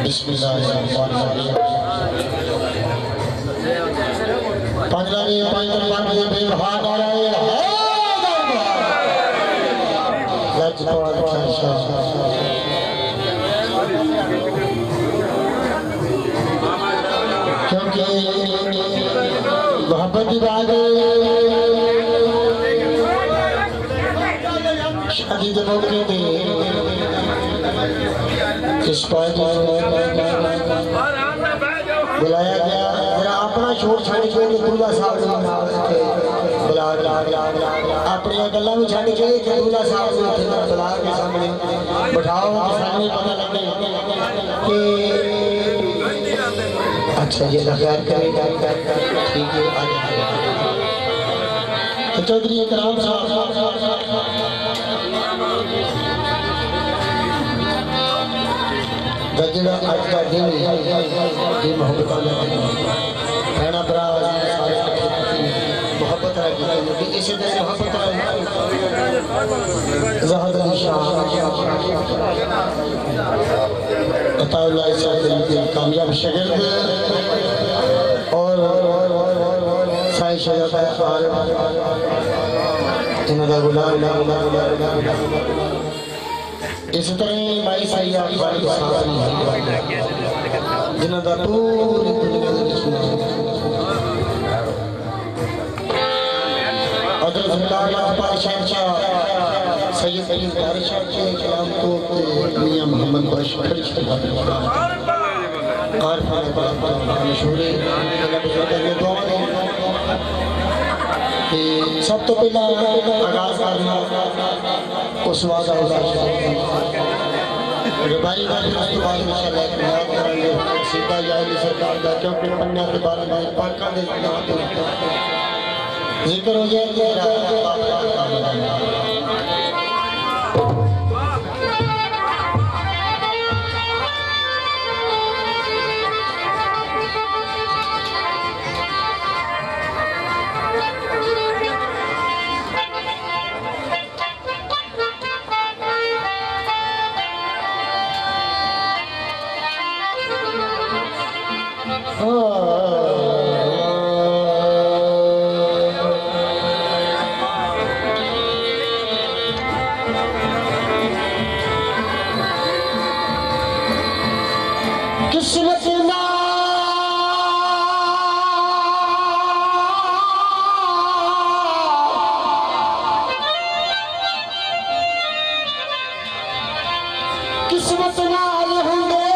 बिस्मिल्लाहिर्रहमानिर्रहीम। पंजलानी पंजल बन गए बेबहार आ रहे हैं लजपाल क्योंकि मोहब्बत की बात शादी के मौके पे इस बुलाया गया। मेरा अपना छोड़ छड़ के दूल्हा साहब बुला अपनी गल्लां भी छड़ के दूल्हा साहब बुला के सामने बिठाओ सामने पता लगे कि अच्छा ये खैर करेगा ठीक है। तो चौधरी इकराम साहब जड़ा अज का दिन ये मोहब्बत भैन भरा मोहब्बत इसी तरह मोहब्बत कामयाब शागिर्द और इन्होंने गुलाम इस तरह भाई सही जिन्हों का पूरी दुनिया मोहम्मद सब तो पहला आगाज करना उस वाद रबाई का सीधा जाएगी सरकार का क्योंकि पन्ना के बारे में पाका दे जिक्र हो जाएगा। किस्मत ना किस्मत नाल होंगे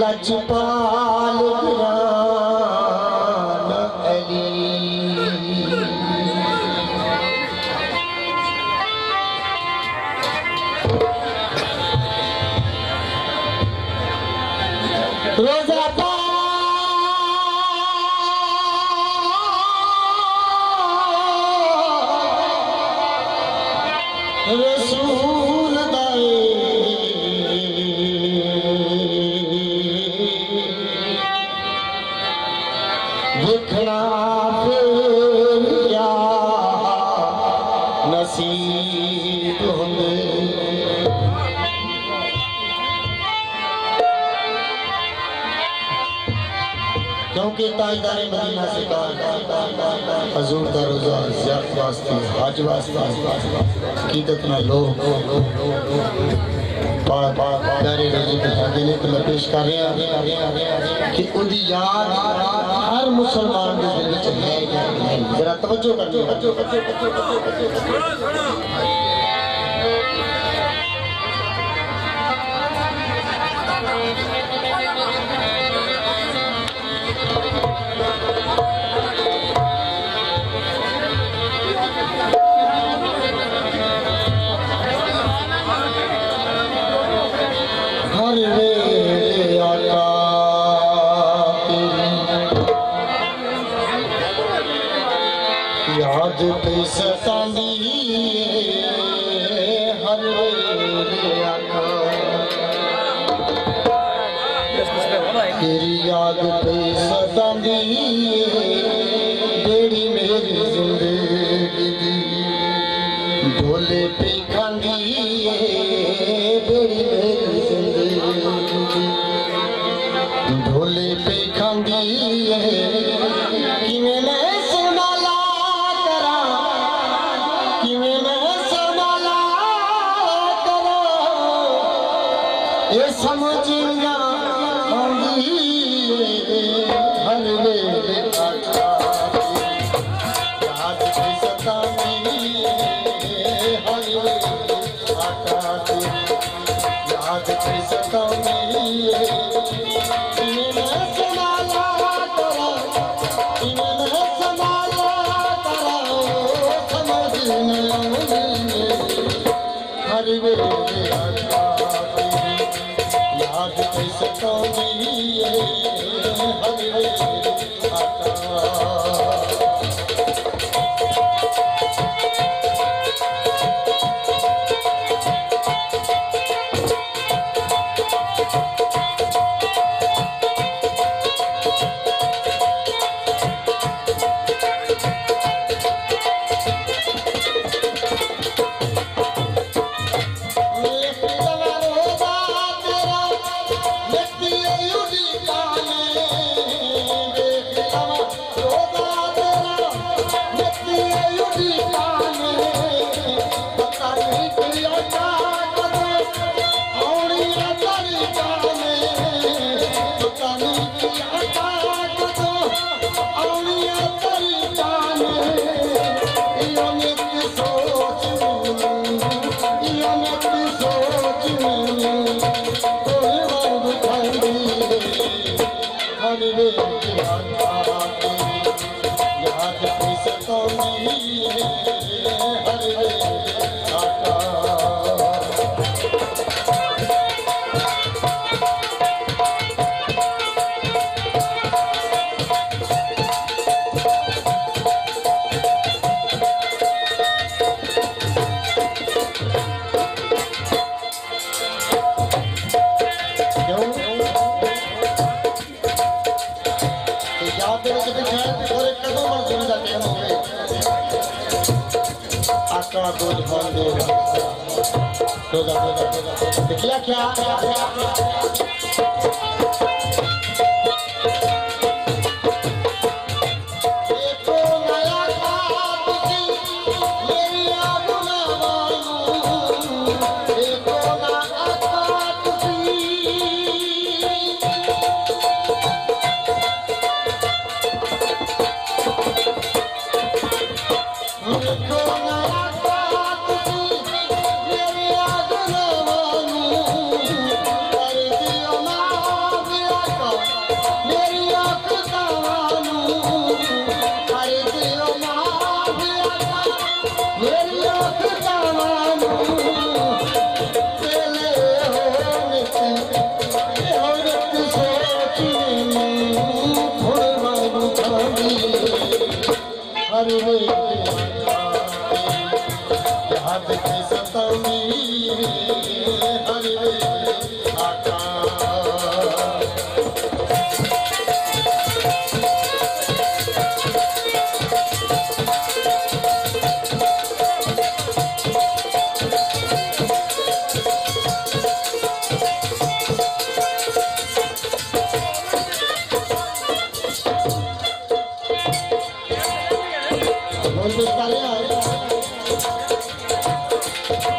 लजपाल अली रोजा रसूल दाए देखना फिर क्या नसीब होंगे। क्योंकि ताजदारे मदीना से हजूर का रोजा ज़ियारत वास्ते हज वास्ते कीदत ना लोग प्यारे रोजे बिठाते ने तो मैं पेश कर रहा कि उनकी याद हर मुसलमान के दिल में है जरा तवज्जो कर याद पे सतांदी हर वेले आका तेरी याद पे सतांदी बेड़ी मेरी जिंदगी दी ढोले पे खांदी बेड़ी मेरी जिंदगी दी ढोले पे खांदी किवें मैं संभाला करा किवें मैं संभाला करा ये समझ ना हर वेले याद की सतांदी हर वेले याद की सतांदी मैं संभाला करा मैं संभाला करा समझ नहीं हर वेले याद की सतांदी क्या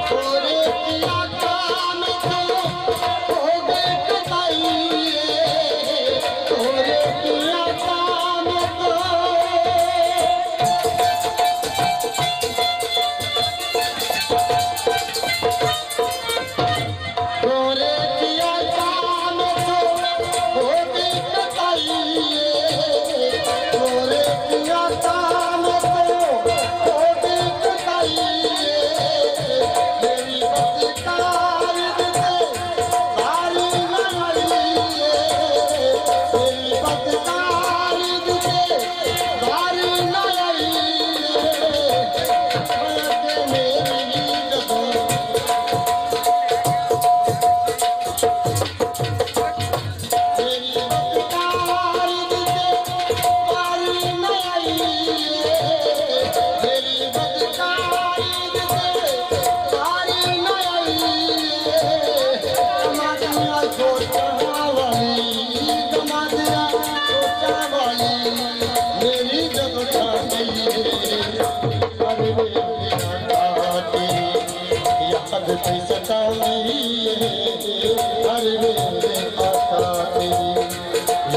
कोई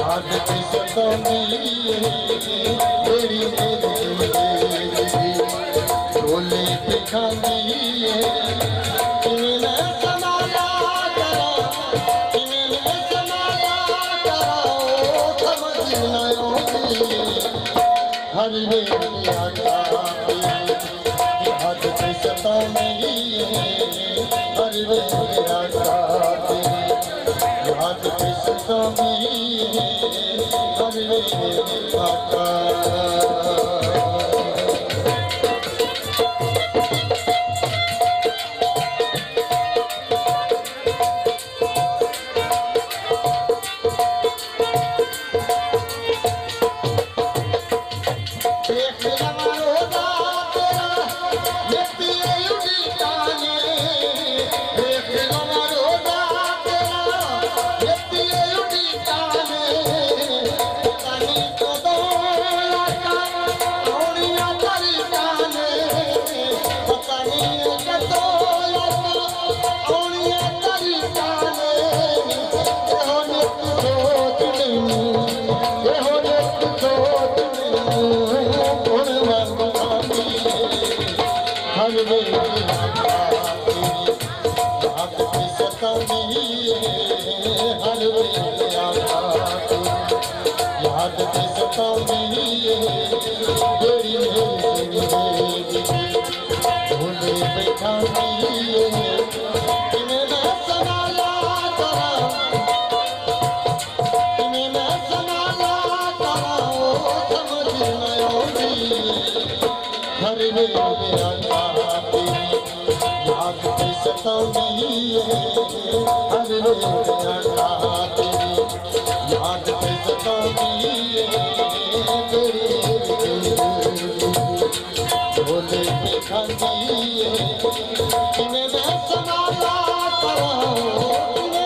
याद पे सतानी तेरी ढोले पे खानी हर वे याद पे सतानी हर वे याद पे सतानी हर वे याद पे सतानी भूले पे खानी मैं संभाला करा मैं संभाला करा समझ नहीं आती हर वे याद पे सतानी हर वे याद पे सतानी ढोले पे खानी मैं संभाला करा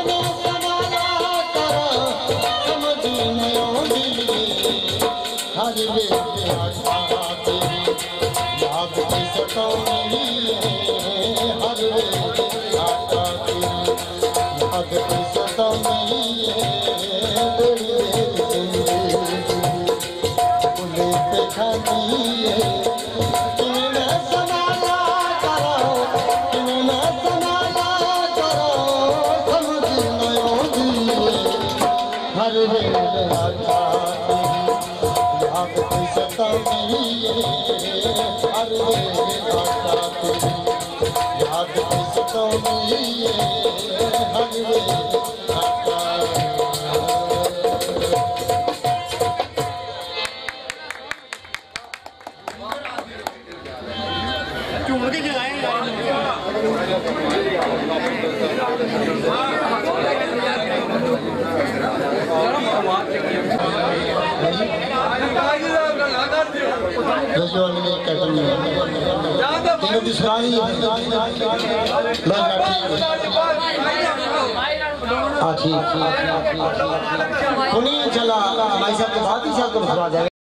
मैं संभाला करा समझ नहीं आती हर वे याद पे सतानी हर वे याद पे सतानी हर वे याद पे सतानी हर वे याद पे सतानी हर वे चला भाई साहब के बाद ही साहब को बता देंगे।